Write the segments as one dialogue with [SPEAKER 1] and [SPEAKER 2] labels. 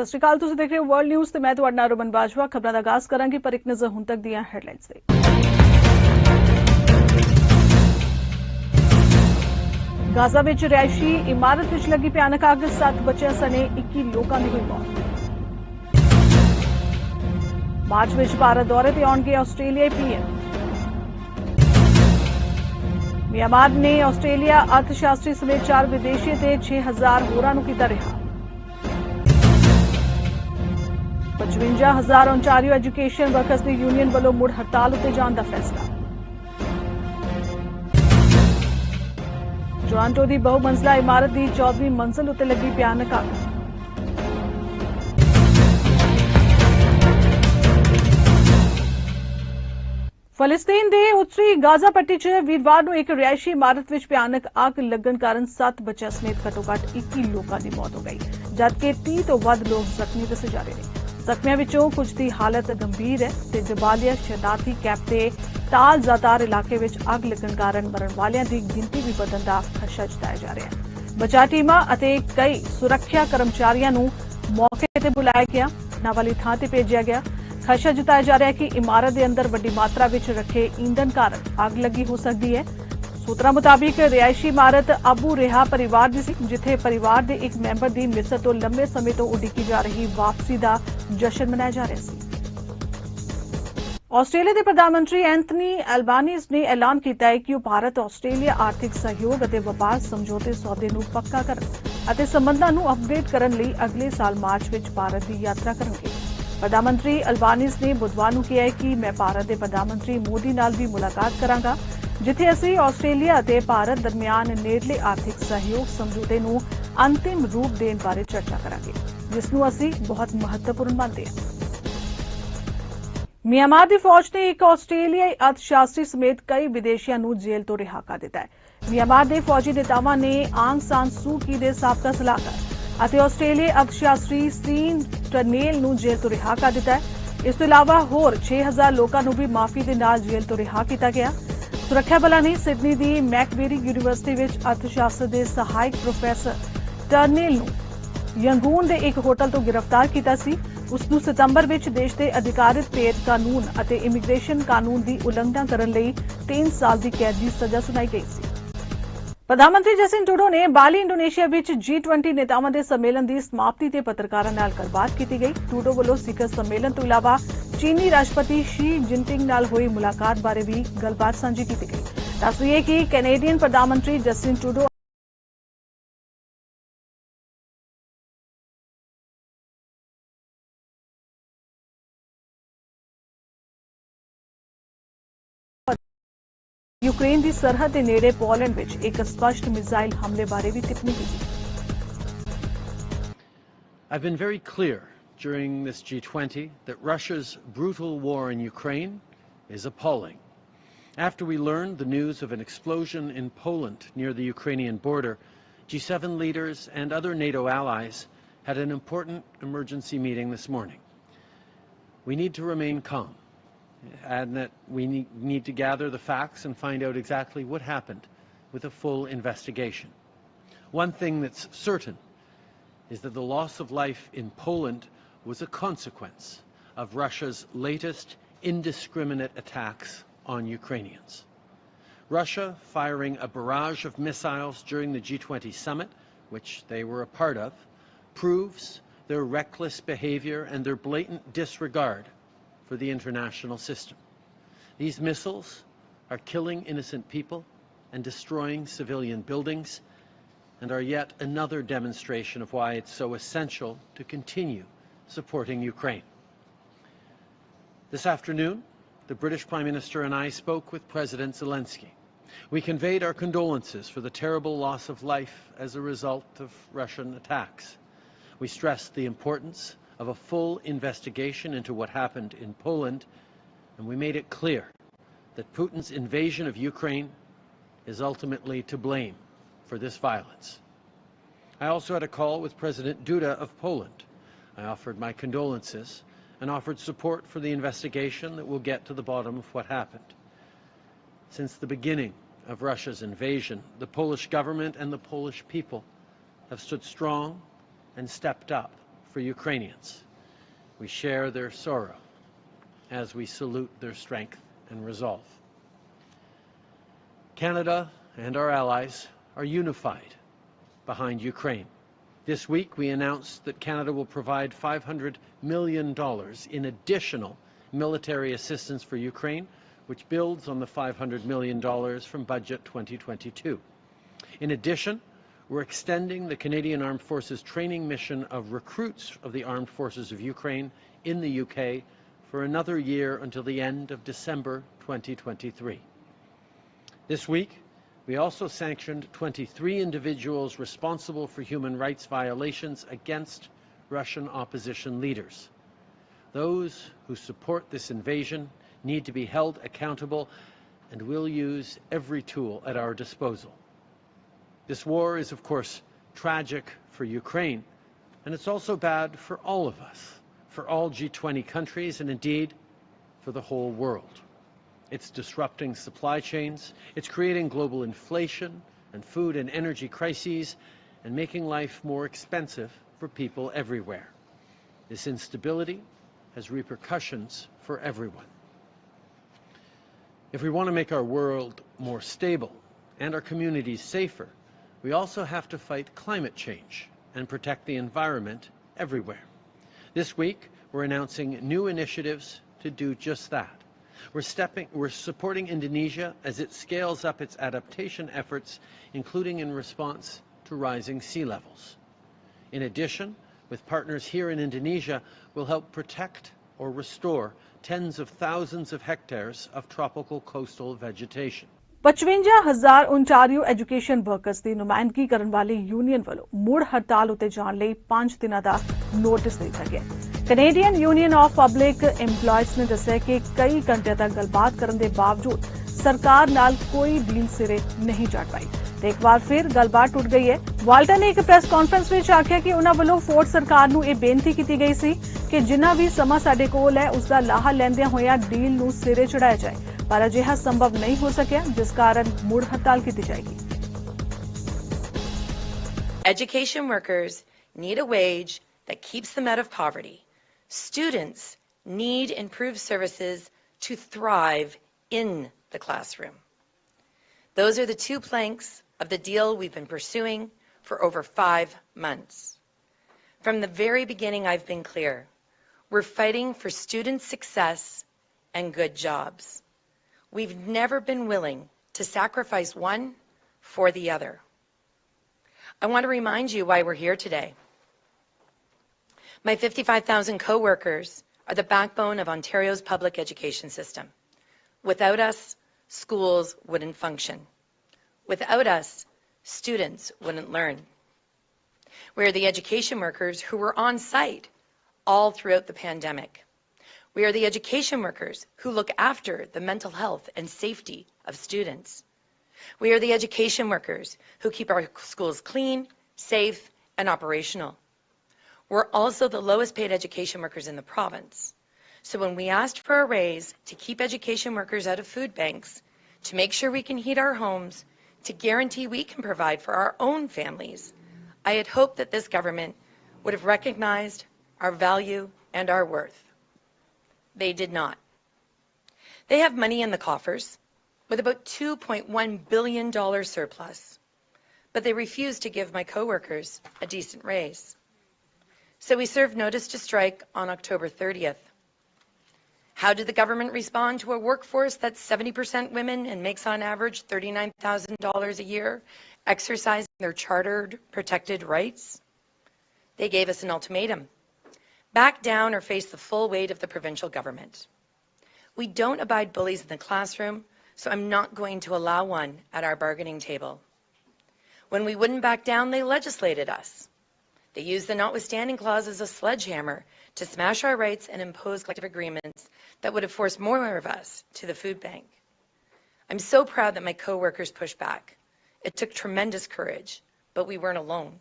[SPEAKER 1] ਸਤਿ ਸ਼੍ਰੀ ਅਕਾਲ, ਤੁਸੀਂ ਦੇਖ ਰਹੇ ਹੋ ਵਰਲਡ ਨਿਊਜ਼ ਤੇ ਮੈਂ ਤੁਹਾਡਾ ਨਾਮ ਰਮਨ ਬਾਜਵਾ। ਖਬਰਾਂ ਦਾ ਆਗਾਜ਼ ਕਰਾਂਗੇ, ਪਰ ਇੱਕ ਨਜ਼ਰ ਹੁਣ ਤੱਕ ਦੀਆਂ ਹੈਡਲਾਈਨਸ ਤੇ। ਗਾਜ਼ਾ ਵਿੱਚ ਰਿਹਾਇਸ਼ੀ ਇਮਾਰਤ ਵਿੱਚ ਲੱਗੀ ਭਿਆਨਕ ਅੱਗ, 7 ਬੱਚਿਆਂ ਸਣੇ 21 ਲੋਕਾਂ ਦੀ ਹੋਈ ਮੌਤ। ਮਾਰਚ ਵਿੱਚ ਭਾਰਤ ਦੌਰੇ ਤੇ ਆਉਣਗੇ ਆਸਟ੍ਰੇਲੀਆਈ ਪੀਐਮ। ਮਿਆਂਮਾਰ ਨੇ ਆਸਟ੍ਰੇਲੀਆ ਅਰਥ ਸ਼ਾਸਤਰੀ ਸਮੇਤ 4 ਵਿਦੇਸ਼ੀ ਤੇ 6000 ਹੋਰਾਂ ਨੂੰ ਕੀਤਾ ਰਿਹਾ। 55,000 ਓਨਟਾਰੀਓ ਐਜੂਕੇਸ਼ਨ ਵਰਕਰਸ ਦੀ ਯੂਨੀਅਨ ਵੱਲੋਂ ਮੁੜ ਹੜਤਾਲ ਉੱਤੇ ਜਾਣ ਦਾ ਫੈਸਲਾ। ਟੋਰਾਂਟੋ ਦੀ ਬਹੁਮੰਜ਼ਲਾ ਇਮਾਰਤ ਦੀ 14ਵੀਂ ਮੰਜ਼ਿਲ ਉੱਤੇ ਲੱਗੀ ਭਿਆਨਕ ਅੱਗ। ਫਲਸਤੀਨ ਦੇ ਉੱਤਰੀ ਗਾਜ਼ਾ ਪੱਟੀ 'ਚ ਵੀਰਵਾਰ ਨੂੰ ਇੱਕ ਰਿਹਾਇਸ਼ੀ ਇਮਾਰਤ ਵਿੱਚ ਭਿਆਨਕ ਅੱਗ ਲੱਗਣ ਕਾਰਨ 7 ਬੱਚਿਆਂ ਸਮੇਤ ਘੱਟੋ-ਘੱਟ 21 ਲੋਕਾਂ ਦੀ ਮੌਤ ਹੋ ਗਈ, ਜਦਕਿ 30 ਤੋਂ ਵੱਧ ਲੋਕ ਜ਼ਖਮੀ ਦੱਸੇ ਜਾ ਰਹੇ ਨੇ। ਜ਼ਖਮੀਆਂ ਵਿੱਚੋਂ ਕੁਝ ਦੀ ਹਾਲਤ ਗੰਭੀਰ ਹੈ ਤੇ ਜਬਾਲੀਆ ਸ਼ਰਨਾਰਥੀ ਕੈਂਪ ਤੇ ਤਾਲ ਜ਼ਾਤਾਰ ਇਲਾਕੇ ਵਿੱਚ ਅੱਗ ਲੱਗਣ ਕਾਰਨ ਮਰਨ ਵਾਲਿਆਂ ਦੀ ਗਿਣਤੀ ਵੀ ਵਧਣ ਦਾ ਖਦਸ਼ਾ ਜਤਾਇਆ ਜਾ ਰਿਹਾ ਹੈ। ਬਚਾਅ ਟੀਮਾਂ ਅਤੇ ਕਈ ਸੁਰੱਖਿਆ ਕਰਮਚਾਰੀਆਂ ਨੂੰ ਮੌਕੇ ਤੇ ਬੁਲਾਇਆ ਗਿਆ, ਘਟਨਾ ਵਾਲੀ ਥਾਂ ਤੇ ਭੇਜਿਆ ਗਿਆ। ਖਦਸ਼ਾ ਜਤਾਇਆ ਜਾ ਰਿਹਾ ਹੈ ਕਿ ਇਮਾਰਤ ਦੇ ਅੰਦਰ ਵੱਡੀ ਮਾਤਰਾ ਵਿੱਚ ਰੱਖੇ ਈਂਧਨ ਕਾਰਨ ਅੱਗ ਲੱਗੀ ਹੋ ਸਕਦੀ ਹੈ। ਸੂਤਰਾਂ ਮੁਤਾਬਿਕ ਰਿਹਾਇਸ਼ੀ ਇਮਾਰਤ ਅਬੂ ਰਿਹਾ ਪਰਿਵਾਰ ਦੀ ਸੀ, ਜਿੱਥੇ ਪਰਿਵਾਰ ਦੇ ਇੱਕ ਮੈਂਬਰ ਦੀ ਮਿਸਰ ਤੋਂ ਲੰਬੇ ਸਮੇਂ ਤੋਂ ਉਡੀਕੀ ਜਾ ਰਹੀ ਵਾਪਸੀ ਦਾ ਜਸ਼ਨ ਮਨਾਇਆ ਜਾ ਰਿਹਾ ਸੀ। ਆਸਟ੍ਰੇਲੀਆ ਦੇ ਪ੍ਰਧਾਨ ਮੰਤਰੀ ਐਂਥਨੀ ਐਲਬਾਨੀਜ਼ ਨੇ ਐਲਾਨ ਕੀਤਾ ਹੈ ਕਿ ਉਹ ਭਾਰਤ ਆਸਟ੍ਰੇਲੀਆ ਆਰਥਿਕ ਸਹਿਯੋਗ ਅਤੇ ਵਪਾਰ ਸਮਝੌਤੇ ਸੌਦੇ ਨੂੰ ਪੱਕਾ ਕਰਨ ਅਤੇ ਸੰਬੰਧਾਂ ਨੂੰ ਅਪਗ੍ਰੇਡ ਕਰਨ ਲਈ ਅਗਲੇ ਸਾਲ ਮਾਰਚ ਵਿੱਚ ਭਾਰਤ ਦੀ ਯਾਤਰਾ ਕਰਨਗੇ। ਪ੍ਰਧਾਨ ਮੰਤਰੀ ਐਲਬਾਨੀਜ਼ ਨੇ ਬੁੱਧਵਾਰ ਨੂੰ ਕਿਹਾ ਹੈ ਕਿ ਮੈਂ ਭਾਰਤ ਦੇ ਪ੍ਰਧਾਨ ਮੰਤਰੀ ਮੋਦੀ ਨਾਲ ਵੀ ਮੁਲਾਕਾਤ ਕਰਾਂਗਾ, ਜਿੱਥੇ ਅਸੀਂ ਆਸਟ੍ਰੇਲੀਆ ਅਤੇ ਭਾਰਤ ਦਰਮਿਆਨ ਨੇੜਲੇ ਆਰਥਿਕ ਸਹਿਯੋਗ ਸਮਝੌਤੇ ਨੂੰ ਅੰਤਿਮ ਰੂਪ ਦੇਣ ਬਾਰੇ ਚਰਚਾ ਕਰਾਂਗੇ, ਜਿਸ ਨੂੰ ਅਸੀਂ ਬਹੁਤ ਮਹੱਤਵਪੂਰਨ ਮੰਨਦੇ ਹਾਂ। ਮਿਆਂਮਾਰ ਦੀ ਫੌਜ ਨੇ ਇੱਕ ਆਸਟ੍ਰੇਲੀਆਈ ਅਰਥ ਸ਼ਾਸਤਰੀ ਸਮੇਤ ਕਈ ਵਿਦੇਸ਼ੀਆਂ ਨੂੰ ਜੇਲ੍ਹ ਤੋਂ ਰਿਹਾ ਕਰ ਦਿੱਤਾ ਹੈ। ਮਿਆਂਮਾਰ ਦੇ ਫੌਜੀ ਨੇਤਾਵਾਂ ਨੇ ਆਂਗ ਸਾਨ ਸੂ ਕੀ ਦੇ ਸਾਬਕਾ ਸਲਾਹਕਾਰ ਅਤੇ ਆਸਟ੍ਰੇਲੀਆਈ ਅਰਥ ਸ਼ਾਸਤਰੀ ਸੀਨ ਟਰਨੇਲ ਨੂੰ ਜੇਲ੍ਹ ਤੋਂ ਰਿਹਾ ਕਰ ਦਿੱਤਾ ਹੈ। ਇਸ ਤੋਂ ਇਲਾਵਾ ਹੋਰ 6000 ਲੋਕਾਂ ਨੂੰ ਵੀ ਮਾਫੀ ਦੇ ਨਾਲ ਜੇਲ੍ਹ ਤੋਂ ਰਿਹਾ ਕੀਤਾ ਗਿਆ। ਸੁਰੱਖਿਆ ਬਲਾਂ ਨੇ ਸਿਡਨੀ ਦੀ ਮੈਕਵੇਰੀ ਯੂਨੀਵਰਸਿਟੀ ਵਿੱਚ ਅਰਥ ਸ਼ਾਸਤਰ ਦੇ ਸਹਾਇਕ ਪ੍ਰੋਫੈਸਰ ਟਰਨੇਲ ਨੂੰ ਯੰਗੂਨ ਦੇ ਇੱਕ ਹੋਟਲ ਤੋਂ ਗ੍ਰਿਫਤਾਰ ਕੀਤਾ ਸੀ। ਉਸ ਨੂੰ ਸਤੰਬਰ ਵਿੱਚ ਦੇਸ਼ ਦੇ ਅਧਿਕਾਰਿਤ ਭੇਦ ਕਾਨੂੰਨ ਅਤੇ ਇਮੀਗ੍ਰੇਸ਼ਨ ਕਾਨੂੰਨ ਦੀ ਉਲੰਘਣਾ ਕਰਨ ਲਈ 3 ਸਾਲ ਦੀ ਕੈਦ ਦੀ ਸਜ਼ਾ ਸੁਣਾਈ ਗਈ ਸੀ। ਪ੍ਰਧਾਨ ਮੰਤਰੀ ਜਸਟਿਨ ਟਰੂਡੋ ਨੇ ਬਾਲੀ ਇੰਡੋਨੇਸ਼ੀਆ ਵਿੱਚ G20 ਨੇਤਾਵਾਂ ਦੇ ਸੰਮੇਲਨ ਦੀ ਸਮਾਪਤੀ ਤੇ ਪੱਤਰਕਾਰਾਂ ਨਾਲ ਗੱਲਬਾਤ ਕੀਤੀ ਗਈ। ਟਰੂਡੋ ਵੱਲੋਂ ਸਿਖਰ ਸੰਮੇਲਨ ਤੋਂ ਇਲਾਵਾ ਚੀਨੀ ਰਾਸ਼ਟਰਪਤੀ ਸ਼ੀ ਜਿਨਪਿੰਗ ਨਾਲ ਹੋਈ ਮੁਲਾਕਾਤ ਬਾਰੇ ਵੀ ਗੱਲਬਾਤ ਸਾਂਝੀ ਕੀਤੀ ਗਈ। ਦੱਸ ਦਈਏ ਕਿ ਕੈਨੇਡੀਅਨ ਪ੍ਰਧਾਨ ਮੰਤਰੀ ਜਸਟਿਨ ਟਰੂਡੋ यूक्रेन की सरहद के नेड़े पोलैंड विच एक स्पष्ट मिसाइल हमले बारे भी टिप्पणी की।
[SPEAKER 2] I've been very clear during this G20 that Russia's brutal war in Ukraine is appalling. After we learned the news of an explosion in Poland near the Ukrainian border, G7 leaders and other NATO allies had an important emergency meeting this morning. We need to remain calm, and that we need to gather the facts and find out exactly what happened with a full investigation. One thing that's certain is that the loss of life in Poland was a consequence of Russia's latest indiscriminate attacks on Ukrainians. Russia firing a barrage of missiles during the G20 summit, which they were a part of, proves their reckless behavior and their blatant disregard for the international system. These missiles are killing innocent people and destroying civilian buildings, and are yet another demonstration of why it's so essential to continue supporting Ukraine. This afternoon, the British Prime Minister and I spoke with President Zelensky. We conveyed our condolences for the terrible loss of life as a result of Russian attacks. We stressed the importance of a full investigation into what happened in Poland, and we made it clear that Putin's invasion of Ukraine is ultimately to blame for this violence. I also had a call with President Duda of Poland. I offered my condolences and offered support for the investigation that will get to the bottom of what happened. Since the beginning of Russia's invasion, the Polish government and the Polish people have stood strong and stepped up for Ukrainians. We share their sorrow as we salute their strength and resolve. Canada and our allies are unified behind Ukraine. This week, we announced that Canada will provide $500 million in additional military assistance for Ukraine, which builds on the $500 million from Budget 2022. In addition, we're extending the Canadian Armed Forces training mission of recruits of the Armed Forces of Ukraine in the UK for another year until the end of December 2023. This week, we also sanctioned 23 individuals responsible for human rights violations against Russian opposition leaders. Those who support this invasion need to be held accountable, and we'll use every tool at our disposal. This war is, of course, tragic for Ukraine, and it's also bad for all of us, for all G20 countries, and indeed for the whole world. It's disrupting supply chains, it's creating global inflation and food and energy crises, and making life more expensive for people everywhere. This instability has repercussions for everyone. If we want to make our world more stable and our communities safer, we also have to fight climate change and protect the environment everywhere. This week, we're announcing new initiatives to do just that. We're supporting Indonesia as it scales up its adaptation efforts, including in response to rising sea levels. In addition, with partners here in Indonesia, we'll help protect or restore tens of thousands of hectares of tropical coastal vegetation.
[SPEAKER 1] 55,000 Ontario education workers ਦੀ ਨੁਮਾਇੰਦਗੀ ਕਰਨ ਵਾਲੀ union ਵੱਲੋਂ ਮੁੜ ਹੜਤਾਲ ਉਤੇ ਜਾਣ ਲਈ 5 ਦਿਨਾਂ ਦਾ ਨੋਟਿਸ ਦਿੱਤਾ ਗਿਆ। Canadian union of public EMPLOYEES ਨੇ ਦੱਸਿਆ ਕਿ ਕਈ ਘੰਟਿਆਂ ਤੱਕ ਗੱਲਬਾਤ ਕਰਨ ਦੇ ਬਾਵਜੂਦ ਸਰਕਾਰ ਨਾਲ ਕੋਈ ਡੀਲ ਸਿਰੇ ਨਹੀਂ ਚੜ੍ਹ ਪਾਈ ਤੇ ਇੱਕ ਵਾਰ ਫਿਰ ਗੱਲਬਾਤ ਟੁੱਟ ਗਈ ਹੈ। ਵਾਲਟਨ ਨੇ ਇੱਕ ਪ੍ਰੈਸ ਕਾਨਫਰੰਸ ਵਿੱਚ ਆਖਿਆ ਕਿ ਉਹਨਾਂ ਵੱਲੋਂ ਫੋਰਡ ਸਰਕਾਰ ਨੂੰ ਇਹ ਬੇਨਤੀ ਕੀਤੀ ਗਈ ਸੀ ਕਿ ਜਿੰਨਾ ਵੀ ਸਮਾਂ ਸਾਡੇ ਕੋਲ ਹੈ ਉਸ ਦਾ ਲਾਹਾ ਲੈਂਦਿਆਂ ਹੋਇਆਂ ਡੀਲ ਨੂੰ ਸਿਰੇ ਚੜ੍ਹਾਇਆ ਜਾਏ, ਪਰ ਅਜਿਹਾ ਸੰਭਵ ਨਹੀਂ ਹੋ ਸਕਿਆ, ਜਿਸ ਕਾਰਨ ਮੁੜ ਹੜਤਾਲ ਕੀਤੀ ਜਾਏਗੀ।
[SPEAKER 3] Education workers need a wage that keeps them out of poverty. Students need improved services to thrive in the classroom. Those are the two planks of the deal we've been pursuing for over 5 months. From the very beginning, I've been clear. We're fighting for student success and good jobs. We've never been willing to sacrifice one for the other. I want to remind you why we're here today. My 55,000 co-workers are the backbone of Ontario's public education system. Without us, schools wouldn't function. Without us, students wouldn't learn. We are the education workers who were on site all throughout the pandemic. We are the education workers who look after the mental health and safety of students. We are the education workers who keep our schools clean, safe, and operational. We're also the lowest paid education workers in the province. So when we asked for a raise to keep education workers out of food banks, to make sure we can heat our homes, to guarantee we can provide for our own families, I had hoped that this government would have recognized our value and our worth. They did not. They have money in the coffers with about $2.1 billion surplus, but they refused to give my co-workers a decent raise. So we served notice to strike on October 30th. How did the government respond to a workforce that's 70% women and makes on average $39,000 a year, exercising their chartered protected rights? They gave us an ultimatum. Back down or face the full weight of the provincial government. We don't abide bullies in the classroom, so I'm not going to allow one at our bargaining table. When we wouldn't back down, they legislated us. They used the notwithstanding clause as a sledgehammer to smash our rights and impose collective agreements that would have forced more of us to the food bank. I'm so proud that my co-workers pushed back. It took tremendous courage, but we weren't alone.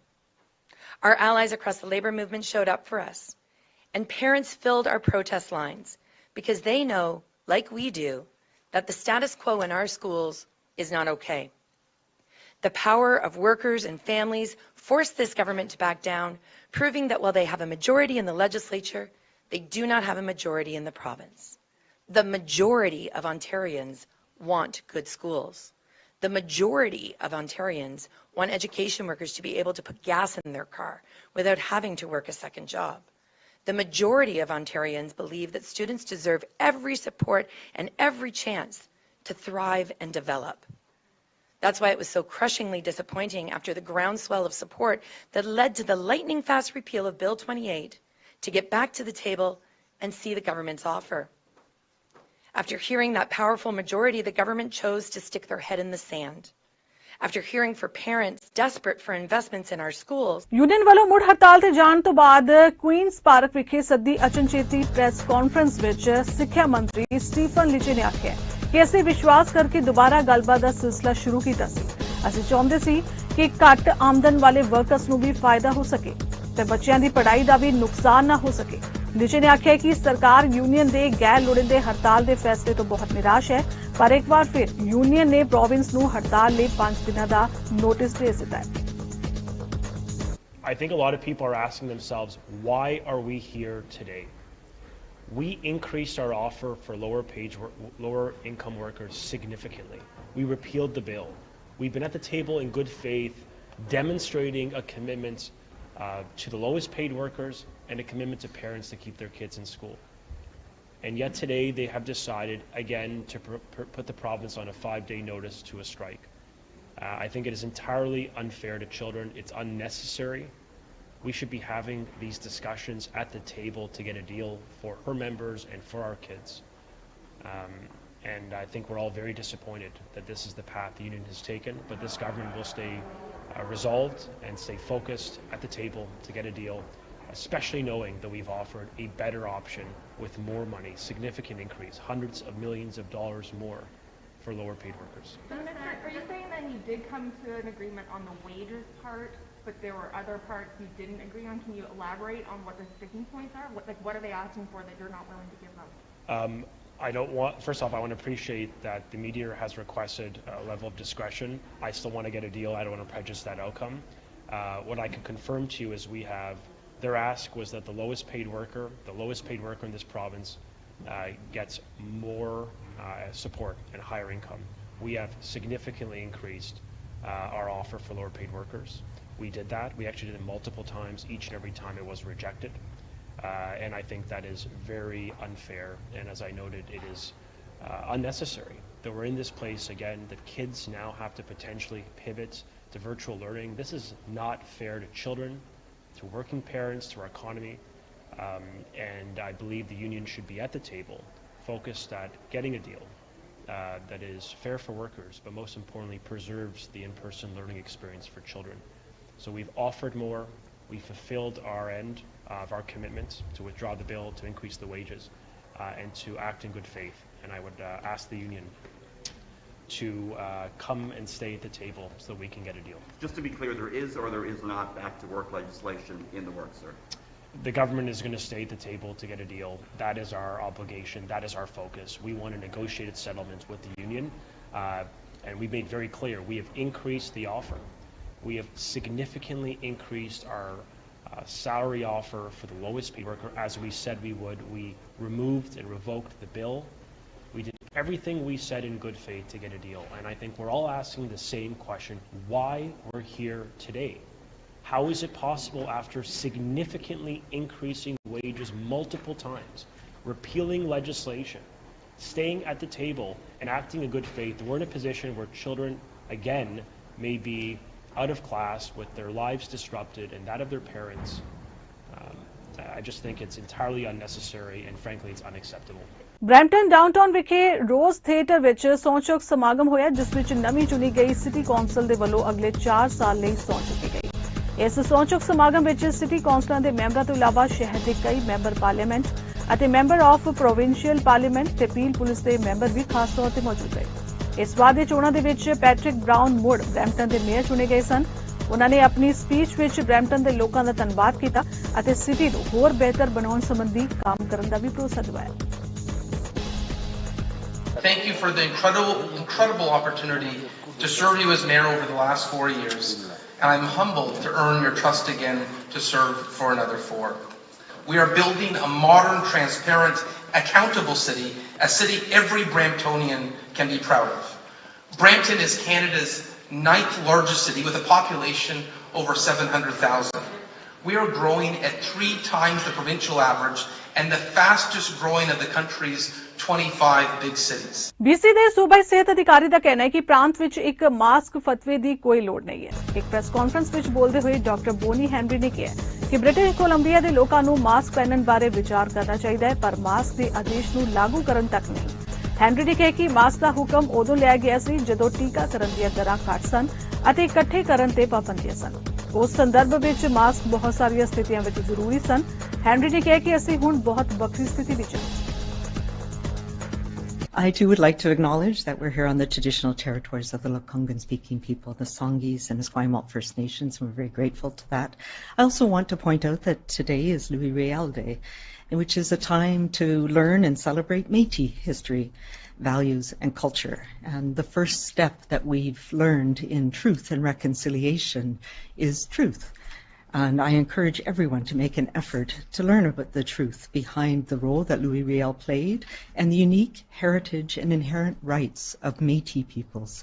[SPEAKER 3] Our allies across the labor movement showed up for us, and parents filled our protest lines because they know, like we do, that the status quo in our schools is not okay. The power of workers and families forced this government to back down, proving that while they have a majority in the legislature, they do not have a majority in the province. The majority of Ontarians want good schools. The majority of Ontarians want education workers to be able to put gas in their car without having to work a second job. The majority of Ontarians believe that students deserve every support and every chance to thrive and develop. That's why it was so crushingly disappointing after the groundswell of support that led to the lightning-fast repeal of Bill 28 to get back to the table and see the government's offer. After hearing that powerful majority, the government chose to stick their head in the sand. After hearing for parents desperate for investments in our schools,
[SPEAKER 1] union वालों मुड़ हड़ताल ते जाण तो बाद queen's park विखे सद्दी अचनचेती press conference विच सिक्ख्या मंत्री Stephen लीचे ने आख्या कि असीं विश्वास करके दोबारा गलबात दा सिलसिला शुरू कीता सी। असीं चाहुंदे सी कि घट आमदन वाले वर्कर्स नूं भी फायदा हो सके ते बच्चियां दी पढ़ाई दा भी नुकसान ना हो सके। लीचे ने आख्या कि सरकार यूनियन दे गैर लोड़ींदे हड़ताल दे फैसले तो बहुत निराश है, पर एक बार फिर यूनियन ने प्रोविंस नूं हड़ताल लई 5 दिनां दा नोटिस भेज दित्ता है।
[SPEAKER 4] I think a lot of people are asking themselves, why are we here today? We increased our offer for lower income workers significantly. We repealed the bill. We've been at the table in good faith, demonstrating a commitment to the lowest paid workers and a commitment to parents to keep their kids in school. And yet today they have decided again to put the province on a 5-day notice to a strike. I think it is entirely unfair to children. It's unnecessary. We should be having these discussions at the table to get a deal for her members and for our kids. And I think we're all very disappointed that this is the path the union has taken, but this government will stay resolved and stay focused at the table to get a deal, especially knowing that we've offered a better option with more money, significant increase, hundreds of millions of dollars more for lower paid workers.
[SPEAKER 5] Minister, are you saying that you did come to an agreement on the wages part, but there were other parts you didn't agree on? Can you elaborate on what the sticking points are? What are they asking for that you're not willing to give them?
[SPEAKER 4] I don't want, first off, I want to appreciate that the media has requested a level of discretion. I still want to get a deal. I don't want to prejudice that outcome. What I can confirm to you is their ask was that the lowest paid worker in this province gets more support and higher income. We have significantly increased our offer for lower paid workers. We did that. We actually did it multiple times, each and every time it was rejected. And I think that is very unfair. And as I noted, it is unnecessary that we're in this place again, that kids now have to potentially pivot to virtual learning. This is not fair to children, to working parents, to our economy. And I believe the union should be at the table, focused at getting a deal that is fair for workers, but most importantly preserves the in-person learning experience for children. So we've offered more, we fulfilled our end of our commitment to withdraw the bill, to increase the wages, and to act in good faith. And I would ask the union to come and stay at the table so that we can get a deal.
[SPEAKER 6] Just to be clear, there is or there is not back to work legislation in the works, sir?
[SPEAKER 4] The government is going to stay at the table to get a deal. That is our obligation. That is our focus. We want a negotiated settlement with the union. And we made very clear, we have increased the offer. We have significantly increased our salary offer for the lowest paid worker, as we said we would. We removed and revoked the bill. We did everything we said in good faith to get a deal. And I think we're all asking the same question, why we're here today. How is it possible after significantly increasing wages multiple times, repealing legislation, staying at the table and acting in good faith, we're in a position where children, again, may be out of class with their lives disrupted and that of their parents. I just think it's entirely unnecessary and frankly it's unacceptable.
[SPEAKER 1] Brampton downtown विखे Rose Theatre विच सौं चुक समागम होया, जिस विच नवीं चुनी गई सिटी कौंसल दे वल्लों अगले 4 साल लई सौं चुकी गई। इस सौं चुक समागम विच सिटी कौंसलरां दे मैंबरां तो इलावा शहर दे कई मैंबर पार्लीमेंट अते मैंबर ऑफ प्रोविंशियल पार्लीमेंट ते पील पुलिस दे मैंबर भी खास तौर ते मौजूद रहे। इस वार दी चोणां दे विच पैट्रिक ब्राउन मुड़ ब्रैम्पटन दे मेयर चुने गए सन। उन्हां ने अपनी स्पीच विच ब्रैम्पटन दे लोकां दा धन्नवाद कीता अते सिटी नूं होर बेहतर बनाउण संबंधी काम करन दा भी भरोसा दिवाया।
[SPEAKER 7] Thank you for the incredible opportunity to serve you as mayor over the last 4 years, and I'm humbled to earn your trust again to serve for another 4. We are building a modern, transparent, accountable city, a city every Bramptonian can be proud of. Brampton is Canada's 9th largest city with a population over 700,000. We are growing at 3 times the provincial average and the fastest growing of the country's 25 big cities.
[SPEAKER 1] BC ਦੇ ਸੂਬਾਈ ਸਿਹਤ ਅਧਿਕਾਰੀ ਦਾ ਕਹਿਣਾ ਹੈ ਕਿ ਪ੍ਰਾਂਤ ਵਿੱਚ ਇੱਕ ਮਾਸਕ ਫਤਵੇ ਦੀ ਕੋਈ ਲੋੜ ਨਹੀਂ ਹੈ। ਇੱਕ ਪ੍ਰੈਸ ਕਾਨਫਰੰਸ ਵਿੱਚ ਬੋਲਦੇ ਹੋਏ ਡਾਕਟਰ ਬੋਨੀ ਹੈਨਰੀ ਨੇ ਕਿਹਾ ਕਿ ਬ੍ਰਿਟਿਸ਼ ਕੋਲੰਬੀਆ ਦੇ ਲੋਕਾਂ ਨੂੰ ਮਾਸਕ ਪਹਿਨਣ ਬਾਰੇ ਵਿਚਾਰ ਕਰਨਾ ਚਾਹੀਦਾ ਹੈ ਪਰ ਮਾਸਕ ਦੇ ਆਦੇਸ਼ ਨੂੰ ਲਾਗੂ ਕਰਨ ਤੱਕ ਨਹੀਂ। ਹੈਨਰੀ ਨੇ ਕਿਹਾ ਕਿ ਮਾਸਕ ਦਾ ਹੁਕਮ ਉਦੋਂ ਲਿਆ ਗਿਆ ਸੀ ਜਦੋਂ ਟੀਕਾਕਰਨ ਦੀਆਂ ਦਰਾਂ ਘੱਟ ਸਨ ਅਤੇ ਇਕੱਠੇ ਕਰਨ ਤੇ ਪਾਬੰਦੀਆਂ ਸਨ। ਉਸ ਸੰਦਰਭ ਵਿੱਚ ਮਾਸਕ ਬਹੁਤ ਸਾਰੀਆਂ ਸਥਿਤੀਆਂ ਵਿੱਚ ਜ਼ਰੂਰੀ ਸਨ। ਹੈਨਰੀ ਨੇ ਕਿਹਾ ਕਿ ਅਸੀਂ ਹੁਣ ਬਹੁਤ ਵੱਖਰੀ ਸਥਿਤੀ ਵਿੱਚ ਹਾਂ।
[SPEAKER 8] I too would like to acknowledge that we're here on the traditional territories of the Lekwungen-speaking people, the Songhees and Esquimalt First Nations, and we're very grateful to that. I also want to point out that today is Louis Riel Day, which is a time to learn and celebrate Métis history, values and culture. And the first step that we've learned in truth and reconciliation is truth. And I encourage everyone to make an effort to learn about the truth behind the role that Louis Riel played and the unique heritage and inherent rights of Métis peoples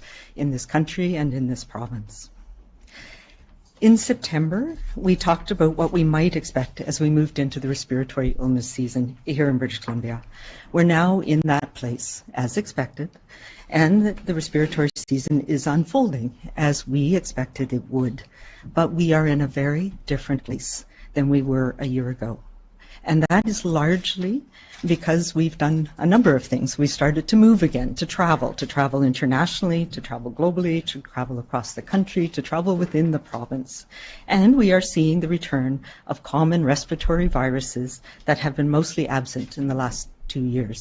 [SPEAKER 8] in this country and in this province. In September, we talked about what we might expect as we moved into the respiratory illness season here in British Columbia. We're now in that place, as expected, and the respiratory season is unfolding as we expected it would. But we are in a very different place than we were a year ago. And that is largely because we've done a number of things. We started to move again, to travel internationally, to travel globally, to travel across the country, to travel within the province. And we are seeing the return of common respiratory viruses that have been mostly absent in the last 2 years.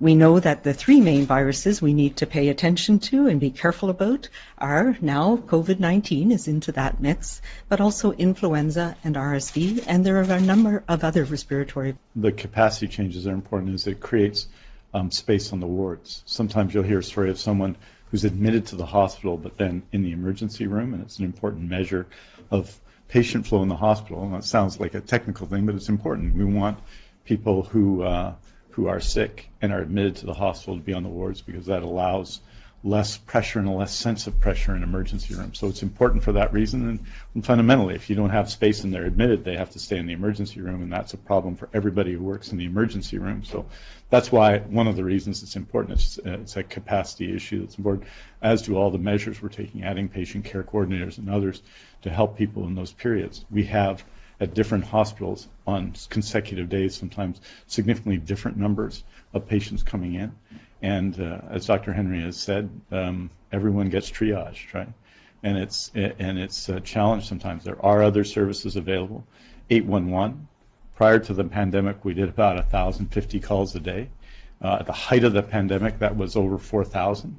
[SPEAKER 8] We know that the 3 main viruses we need to pay attention to and be careful about are now COVID-19 is into that mix, but also influenza and RSV, and there are a number of other respiratory.
[SPEAKER 9] The capacity changes are important as it creates space on the wards. Sometimes you'll hear a story of someone who's admitted to the hospital, but then in the emergency room, and it's an important measure of patient flow in the hospital. And that sounds like a technical thing, but it's important. We want people who are sick and are admitted to the hospital to be on the wards because that allows less pressure and a less sense of pressure in emergency rooms. So it's important for that reason. And fundamentally, if you don't have space and they're admitted, they have to stay in the emergency room, and that's a problem for everybody who works in the emergency room. So that's why one of the reasons it's important. It's a capacity issue that's important, as do all the measures we're taking, adding patient care coordinators and others to help people in those periods. We have at different hospitals on consecutive days, sometimes significantly different numbers of patients coming in. And as Dr. Henry has said, everyone gets triaged, right? And it's a challenge sometimes. There are other services available. 811. Prior to the pandemic, we did about 1,050 calls a day. At the height of the pandemic, that was over 4,000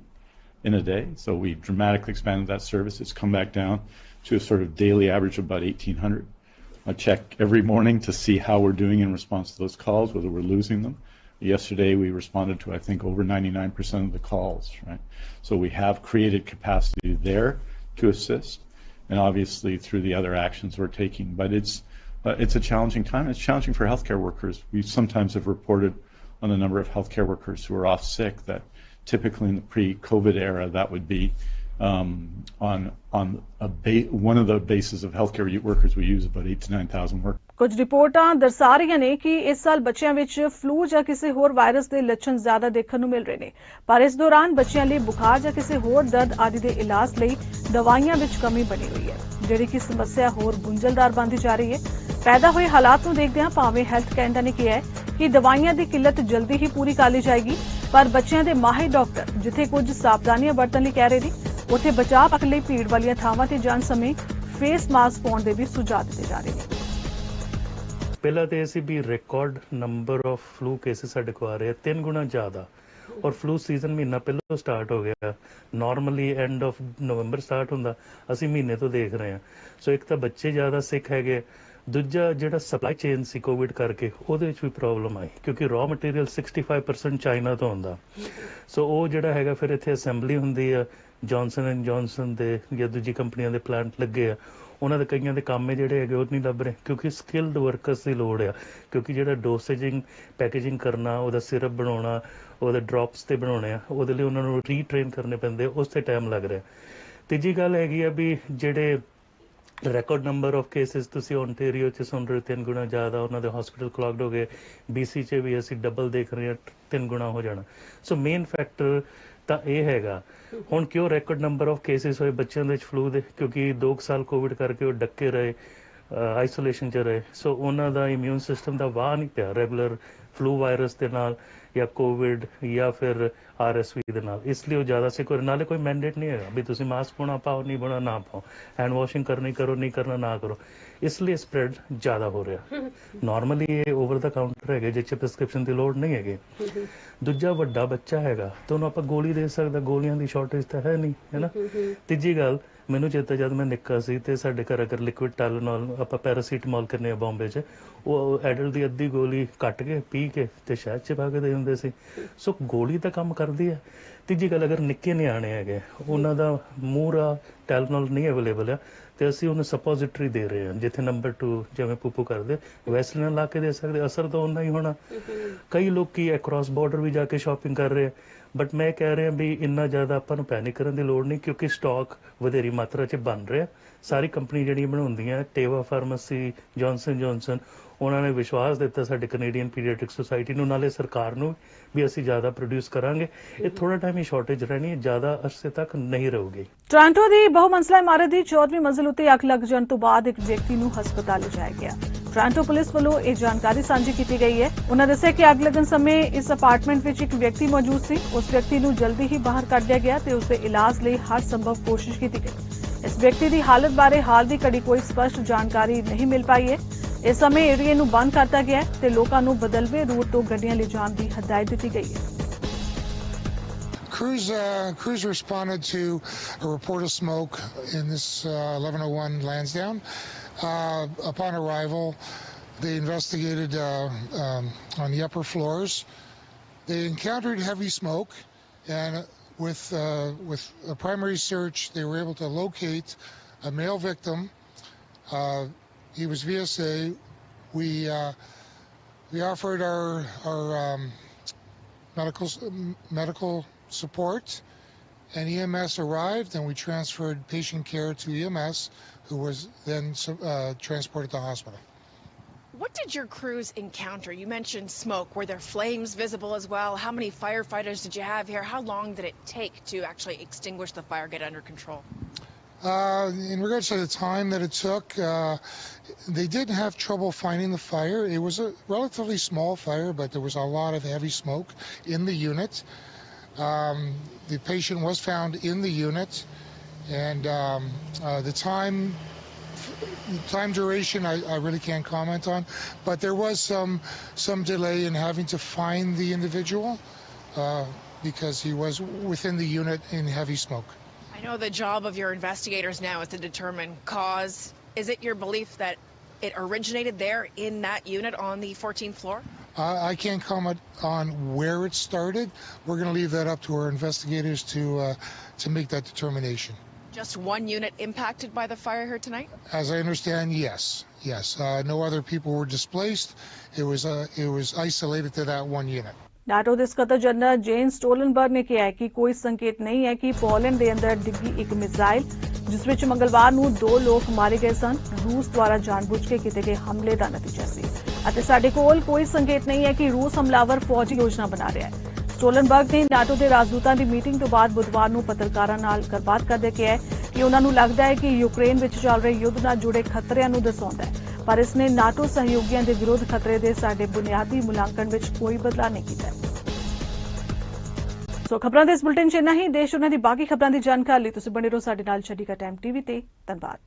[SPEAKER 9] in a day. So we dramatically expanded that service. It's come back down to a sort of daily average of about 1,800. I check every morning to see how we're doing in response to those calls, whether we're losing them. Yesterday we responded to, I think, over 99% of the calls, right? So we have created capacity there to assist, and obviously through the other actions we're taking. But it's a challenging time. It's challenging for healthcare workers. We sometimes have reported on the number of healthcare workers who are off sick that typically in the pre-COVID era that would be one of the bases of healthcare workers we use about 8,000 to 9,000 workers.
[SPEAKER 1] ਕੁਝ ਰਿਪੋਰਟਾਂ ਦਰਸਾ ਰਹੀਆਂ ਨੇ ਕਿ ਇਸ ਸਾਲ ਬੱਚਿਆਂ ਵਿੱਚ ਫਲੂ ਜਾਂ ਕਿਸੇ ਹੋਰ ਵਾਇਰਸ ਦੇ ਲੱਛਣ ਜ਼ਿਆਦਾ ਦੇਖਣ ਨੂੰ ਮਿਲ ਰਹੇ ਨੇ, ਪਰ ਇਸ ਦੌਰਾਨ ਬੱਚਿਆਂ ਲਈ ਬੁਖਾਰ ਜਾਂ ਕਿਸੇ ਹੋਰ ਦਰਦ ਆਦਿ ਦੇ ਇਲਾਜ ਲਈ ਦਵਾਈਆਂ ਵਿੱਚ ਕਮੀ ਬਣੀ ਹੋਈ ਹੈ, ਜਿਹੜੀ ਕਿ ਸਮੱਸਿਆ ਹੋਰ ਗੁੰਝਲਦਾਰ ਬਣਦੀ ਜਾ ਰਹੀ ਹੈ। ਪੈਦਾ ਹੋਏ ਹਾਲਾਤ ਨੂੰ ਦੇਖਦਿਆਂ ਭਾਵੇਂ ਹੈਲਥ ਕੈਨੇਡਾ ਨੇ ਕਿਹਾ ਹੈ ਕਿ ਦਵਾਈਆਂ ਦੀ ਕਿੱਲਤ ਜਲਦੀ ਹੀ ਪੂਰੀ ਕਰ ਲਈ ਜਾਏਗੀ, ਪਰ ਬੱਚਿਆਂ ਦੇ ਮਾਹਿਰ ਡਾਕਟਰ ਜਿੱਥੇ ਕੁਝ ਸਾਵਧਾਨੀਆਂ ਵਰਤਣ ਲਈ ਕਹਿ ਰਹੇ ਨੇ, ਉੱਥੇ ਬਚਾਅ ਪੱਖ ਲਈ ਭੀੜ ਵਾਲੀਆਂ ਥਾਵਾਂ ਤੇ ਜਾਣ ਸਮੇਂ ਫੇਸ ਮਾਸਕ ਪਾਉਣ ਦੇ ਵੀ ਸੁਝਾਅ ਦਿੱਤੇ ਜਾ ਰਹੇ ਨੇ।
[SPEAKER 10] ਪਹਿਲਾਂ ਤੇ ਅਸੀਂ ਵੀ record number of flu cases ਸਾਡੇ ਕੋਲ ਆ ਰਹੇ 3 ਗੁਣਾ ਜ਼ਿਆਦਾ, ਔਰ ਫਲੂ ਸੀਜ਼ਨ ਮਹੀਨਾ ਪਹਿਲਾਂ ਸਟਾਰਟ ਹੋ ਗਿਆ। Normally end of November start ਹੁੰਦਾ, ਅਸੀਂ ਮਹੀਨੇ ਤੋਂ ਦੇਖ ਰਹੇ ਹਾਂ। ਸੋ ਇੱਕ ਤਾਂ ਬੱਚੇ ਜ਼ਿਆਦਾ ਸਿੱਖ ਹੈਗੇ, ਦੂਜਾ ਜਿਹੜਾ ਸਪਲਾਈ ਚੇਨ ਸੀ ਕੋਵਿਡ ਕਰਕੇ ਉਹਦੇ ਵਿੱਚ ਵੀ ਪ੍ਰੋਬਲਮ ਆਈ ਕਿਉਂਕਿ ਰॉ ਮਟੀਰੀਅਲ 65% ਚਾਈਨਾ ਤੋਂ ਆਉਂਦਾ ਸੋ ਉਹ ਜਿਹੜਾ ਹੈਗਾ ਫਿਰ ਇੱਥੇ ਅਸੈਂਬਲੀ ਹੁੰਦੀ ਆ ਜੌਨਸਨ ਐਂਡ ਜੌਨਸਨ ਦੇ ਜਾਂ ਦੂਜੀ ਕੰਪਨੀਆਂ ਦੇ ਪਲਾਂਟ ਲੱਗੇ ਆ ਉਹਨਾਂ ਦੇ ਕਈਆਂ ਦੇ ਕੰਮ ਜਿਹੜੇ ਹੈਗੇ ਉਹ ਨਹੀਂ ਲੱਭ ਰਹੇ ਕਿਉਂਕਿ ਸਕਿਲਡ ਵਰਕਰਸ ਦੀ ਲੋੜ ਆ ਕਿਉਂਕਿ ਜਿਹੜਾ ਡੋਸੇਜਿੰਗ ਪੈਕੇਜਿੰਗ ਕਰਨਾ ਉਹਦਾ ਸਿਰਪ ਬਣਾਉਣਾ ਉਹਦੇ ਡ੍ਰੌਪਸ ਤੇ ਬਣਾਉਣੇ ਆ ਉਹਦੇ ਲਈ ਉਹਨਾਂ ਨੂੰ ਰੀਟ੍ਰੇਨ ਕਰਨੇ ਪੈਂਦੇ ਉਸ ਤੇ ਟਾਈਮ ਲੱਗ ਰਿਹਾ ਤੀਜੀ ਗੱਲ ਹੈਗੀ ਆ ਵੀ ਜਿਹੜੇ record number of cases ਤੁਸੀਂ ਓਨਟਾਰੀਓ 'ਚ ਸੁਣ ਰਹੇ 3 ਗੁਣਾ ਜ਼ਿਆਦਾ ਉਹਨਾਂ ਦੇ ਹਸਪੀਟਲ ਕਲੌਗਡ ਹੋ ਗਏ BC 'ਚ ਵੀ ਅਸੀਂ ਡਬਲ ਦੇਖ ਰਹੇ ਹਾਂ 3 ਗੁਣਾ ਹੋ ਜਾਣਾ ਸੋ ਮੇਨ ਫੈਕਟਰ ਤਾਂ ਇਹ ਹੈਗਾ ਹੁਣ ਕਿਉਂ ਰੈਕੋਰਡ ਨੰਬਰ ਆਫ ਕੇਸਿਸ ਹੋਏ ਬੱਚਿਆਂ ਦੇ ਵਿੱਚ ਫਲੂ ਦੇ ਕਿਉਂਕਿ 2 ਸਾਲ ਕੋਵਿਡ ਕਰਕੇ ਉਹ ਡੱਕੇ ਰਹੇ ਆਈਸੋਲੇਸ਼ਨ 'ਚ ਰਹੇ ਸੋ ਉਹਨਾਂ ਦਾ ਇਮਿਊਨ ਸਿਸਟਮ ਦਾ ਵਾਹ ਨਹੀਂ ਪਿਆ ਰੈਗੂਲਰ ਫਲੂ ਵਾਇਰਸ ਦੇ ਨਾਲ ਜਾਂ ਕੋਵਿਡ ਜਾਂ ਫਿਰ RSV ਦੇ ਨਾਲ ਇਸ ਲਈ ਉਹ ਜ਼ਿਆਦਾ ਸੇ ਨਾਲੇ ਕੋਈ ਮੈਂਡੇਟ ਨਹੀਂ ਹੈਗਾ ਵੀ ਤੁਸੀਂ ਮਾਸਕ ਪਾਉਣਾ ਪਾਓ ਨਹੀਂ ਪਾਉਣਾ ਨਾ ਪਾਓ ਹੈਂਡ ਵਾਸ਼ਿੰਗ ਕਰਨੀ ਕਰੋ ਨਹੀਂ ਕਰਨਾ ਨਾ ਕਰੋ ਇਸ ਲਈ ਸਪਰੈਡ ਜ਼ਿਆਦਾ ਹੋ ਰਿਹਾ ਨਾਰਮਲੀ ਇਹ ਓਵਰ ਦਾ ਕਾਊਂਟਰ ਹੈਗੇ ਜਿਹ 'ਚ ਪ੍ਰਿਸਕ੍ਰਿਪਸ਼ਨ ਦੀ ਲੋੜ ਨਹੀਂ ਹੈਗੀ ਦੂਜਾ ਵੱਡਾ ਬੱਚਾ ਹੈਗਾ ਤਾਂ ਉਹਨੂੰ ਆਪਾਂ ਗੋਲੀ ਦੇ ਸਕਦਾ ਗੋਲੀਆਂ ਦੀ ਸ਼ਾਰਟੇਜ ਤਾਂ ਹੈ ਨਹੀਂ ਹੈ ਨਾ ਤੀਜੀ ਗੱਲ ਮੈਨੂੰ ਚੇਤਾ ਜਦ ਮੈਂ ਨਿੱਕਾ ਸੀ ਤੇ ਸਾਡੇ ਘਰ ਅਗਰ ਲਿਕੁਇਡ ਟਾਈਲੇਨੋਲ ਆਪਾਂ ਪੈਰਾਸੀਟਾਮੋਲ ਕਰਨੇ ਆ ਬੰਬੇ 'ਚ ਉਹ ਐਡਲਟ ਦੀ ਅੱਧੀ ਗੋਲੀ ਕੱਟ ਕੇ ਪੀ ਕੇ ਤੇ ਸ਼ਹਿਦ 'ਚ ਪਾ ਕੇ ਦੇ ਦਿੰਦੇ ਸੀ ਸੋ ਗੋਲੀ ਤਾਂ ਕੰਮ ਕਰਦੀ ਹੈ ਤੀਜੀ ਗੱਲ ਅਗਰ ਨਿੱਕੇ ਨਿਆਣੇ ਹੈਗੇ ਉਹਨਾਂ ਦਾ ਮੂੰਹ ਟਾਈਲੇਨੋਲ ਨਹੀਂ ਅਵੇਲੇਬਲ ਆ ਤੇ ਅਸੀਂ ਉਹਨੂੰ ਸਪੋਜ਼ਿਟਰੀ ਦੇ ਰਹੇ ਹਾਂ ਜਿੱਥੇ ਨੰਬਰ 2 ਜਿਵੇਂ ਪੂਪੂ ਕਰਦੇ ਵੈਸਲੀਨ ਲਾ ਕੇ ਦੇ ਸਕਦੇ ਅਸਰ ਤਾਂ ਉਹਨਾਂ ਹੀ ਹੋਣਾ ਕਈ ਲੋਕ ਕੀ ਅਕ੍ਰੋਸ ਬਾਰਡਰ ਵੀ ਜਾ ਕੇ ਸ਼ਾਪਿੰਗ ਕਰ ਰਹੇ ਬਟ ਮੈਂ ਕਹਿ ਰਿਹਾ ਵੀ ਇੰਨਾ ਜ਼ਿਆਦਾ ਆਪਾਂ ਨੂੰ ਪੈਨਿਕ ਕਰਨ ਦੀ ਲੋੜ ਨਹੀਂ ਕਿਉਂਕਿ ਸਟਾਕ ਵਧੇਰੀ ਮਾਤਰਾ 'ਚ ਬਣ ਰਿਹਾ ਸਾਰੀ ਕੰਪਨੀ ਜਿਹੜੀਆਂ ਬਣਾਉਂਦੀਆਂ ਟੇਵਾ ਫਾਰਮੇਸੀ ਜੌਨਸਨ ਜੌਨਸਨ ਉਹਨਾਂ ਨੇ ਵਿਸ਼ਵਾਸ ਦਿੱਤਾ ਸਾਡੇ ਕੈਨੇਡੀਅਨ ਪੀਡੀਆਟ੍ਰਿਕ ਸੁਸਾਇਟੀ ਨੂੰ ਨਾਲੇ ਸਰਕਾਰ ਨੂੰ ਵੀ ਅਸੀਂ ਜ਼ਿਆਦਾ ਪ੍ਰੋਡਿਊਸ ਕਰਾਂਗੇ ਇਹ ਥੋੜਾ ਟਾਈਮ ਹੀ ਸ਼ਾਰਟੇਜ ਰਹਿਣੀ ਹੈ ਜ਼ਿਆਦਾ ਅਰਸੇ ਤੱਕ ਨਹੀਂ ਰਹੂਗੀ
[SPEAKER 1] ਟੋਰਾਂਟੋ ਦੀ ਬਹੁਮੰਜ਼ਲਾ ਇਮਾਰਤ ਦੀ 14ਵੀਂ ਮੰਜ਼ਿਲ ਉੱਤੇ ਅੱਗ ਲੱਗ ਜਾਣ ਤੋਂ ਬਾਅਦ ਇੱਕ ਵਿਅਕਤੀ ਨੂੰ ਹਸਪਤਾਲ ਲਿਜਾਇਆ ਗਿਆ ਟੋਰਾਂਟੋ ਪੁਲਿਸ ਵੱਲੋਂ ਇਹ ਜਾਣਕਾਰੀ ਸਾਂਝੀ ਕੀਤੀ ਗਈ ਹੈ ਉਹਨਾਂ ਦੱਸਿਆ ਕਿ ਅੱਗ ਲੱਗਣ ਸਮੇਂ ਇਸ ਅਪਾਰਟਮੈਂਟ ਵਿੱਚ ਇੱਕ ਵਿਅਕਤੀ ਮੌਜੂਦ ਸੀ ਉਸ ਵਿਅਕਤੀ ਨੂੰ ਜਲਦੀ ਹੀ ਬਾਹਰ ਕੱਢ ਲਿਆ ਗਿਆ ਤੇ ਉਸ ਦੇ ਇਲਾਜ ਲਈ ਹਰ ਸੰਭਵ ਕੋਸ਼ਿਸ਼ ਕੀਤੀ ਗਈ ਇਸ ਵਿਅਕਤੀ ਦੀ ਹਾਲਤ ਬਾਰੇ ਹਾਲ ਦੀ ਘੜੀ ਕੋਈ ਸਪਸ਼ਟ ਜਾਣਕਾਰੀ ਨਹੀਂ ਮਿਲ ਪਾਈ ਹੈ ਇਸ ਸਮੇਂ ਏਰੀਏ ਨੂੰ ਬੰਦ ਕਰਤਾ ਗਿਆ ਹੈ ਤੇ ਲੋਕਾਂ ਨੂੰ ਬਦਲਵੇਂ ਰੂਟ ਤੋਂ ਗੱਡੀਆਂ ਲਿਜਾਣ ਦੀ ਹਦਾਇਤ ਦਿੱਤੀ ਗਈ ਹੈ
[SPEAKER 11] Crews responded to a report of smoke in this 1101 Lansdowne. Upon arrival, they investigated on the upper floors. They encountered heavy smoke, and with a primary search, they were able to locate a male victim. He was VSA. We offered our medical support, and EMS arrived, and we transferred patient care to EMS, who was then transported to the hospital.
[SPEAKER 12] What did your crews encounter? You mentioned smoke. Were there flames visible as well? How many firefighters did you have here? How long did it take to actually extinguish the fire, get under control?
[SPEAKER 11] In regards to the time that it took, they did have trouble finding the fire. It was a relatively small fire, but there was a lot of heavy smoke in the unit. The patient was found in the unit, and the time duration I really can't comment on, but there was some delay in having to find the individual because he was within the unit in heavy smoke.
[SPEAKER 12] I know the job of your investigators now is to determine cause. Is it your belief that it originated there in that unit on the 14th floor?
[SPEAKER 11] I can't comment on where it started. We're going to leave that up to our investigators to make that determination.
[SPEAKER 12] Just one unit impacted by the fire here tonight?
[SPEAKER 11] As I understand, yes. No other people were displaced. It was isolated to that one unit.
[SPEAKER 1] NATO ਦੇ ਸਕੱਤਰ general ਜੇਨ ਸਟੋਲਨਬਰਗ ਨੇ ਕਿਹਾ ਕਿ ਕੋਈ ਸੰਕੇਤ ਨਹੀਂ ਹੈ ਕਿ ਪੋਲੈਂਡ ਦੇ ਅੰਦਰ ਡਿੱਗੀ ਇੱਕ ਮਿਜ਼ਾਈਲ ਜਿਸ ਵਿੱਚ ਮੰਗਲਵਾਰ ਨੂੰ 2 ਲੋਕ ਮਾਰੇ ਗਏ ਸਨ ਰੂਸ ਦੁਆਰਾ ਜਾਣਬੁੱਝ ਕੇ ਕੀਤੇ ਗਏ ਹਮਲੇ ਦਾ ਨਤੀਜਾ ਸੀ ਅਤੇ ਸਾਡੇ ਕੋਲ ਕੋਈ ਸੰਕੇਤ ਨਹੀਂ ਹੈ ਕਿ ਰੂਸ ਹਮਲਾਵਰ ਫੌਜੀ ਯੋਜਨਾ ਬਣਾ ਰਿਹਾ ਹੈ ਸਟੋਲਨਬਰਗ ਨੇ ਨਾਟੋ ਦੇ ਰਾਜਦੂਤਾਂ ਦੀ ਮੀਟਿੰਗ ਤੋਂ ਬਾਅਦ ਬੁੱਧਵਾਰ ਨੂੰ ਪੱਤਰਕਾਰਾਂ ਨਾਲ ਗੱਲਬਾਤ ਕਰਦੇ ਕਿਹਾ ਕਿ ਉਹਨਾਂ ਨੂੰ ਲੱਗਦਾ ਹੈ ਕਿ ਯੂਕਰੇਨ ਵਿੱਚ ਚੱਲ ਰਹੇ ਯੁੱਧ ਨਾਲ ਜੁੜੇ ਖਤਰਿਆਂ ਨੂੰ ਦਰਸਾਉਂਦਾ ਹੈ ਪਰ ਇਸ ਨੇ ਨਾਟੋ ਸਹਿਯੋਗੀਆਂ ਦੇ ਵਿਰੁੱਧ ਖਤਰੇ ਦੇ ਸਾਡੇ ਬੁਨਿਆਦੀ ਮੁਲਾਂਕਣ ਵਿੱਚ ਕੋਈ ਬਦਲਾਅ ਨਹੀਂ ਕੀਤਾ ਸੋ ਖਬਰਾਂ ਦੇ ਇਸ ਬੁਲੇਟਿਨ 'ਚ ਇੰਨਾ ਹੀ ਦੇਸ਼ ਉਹਨਾਂ ਦੀ ਬਾਕੀ ਖਬਰਾਂ ਦੀ ਜਾਣਕਾਰੀ ਲਈ ਤੁਸੀਂ ਬਣੇ ਰਹੋ ਸਾਡੇ ਨਾਲ ਚੰਡੀਗੜ੍ਹ ਟਾਈਮ TV ਤੇ ਧੰਨਵਾਦ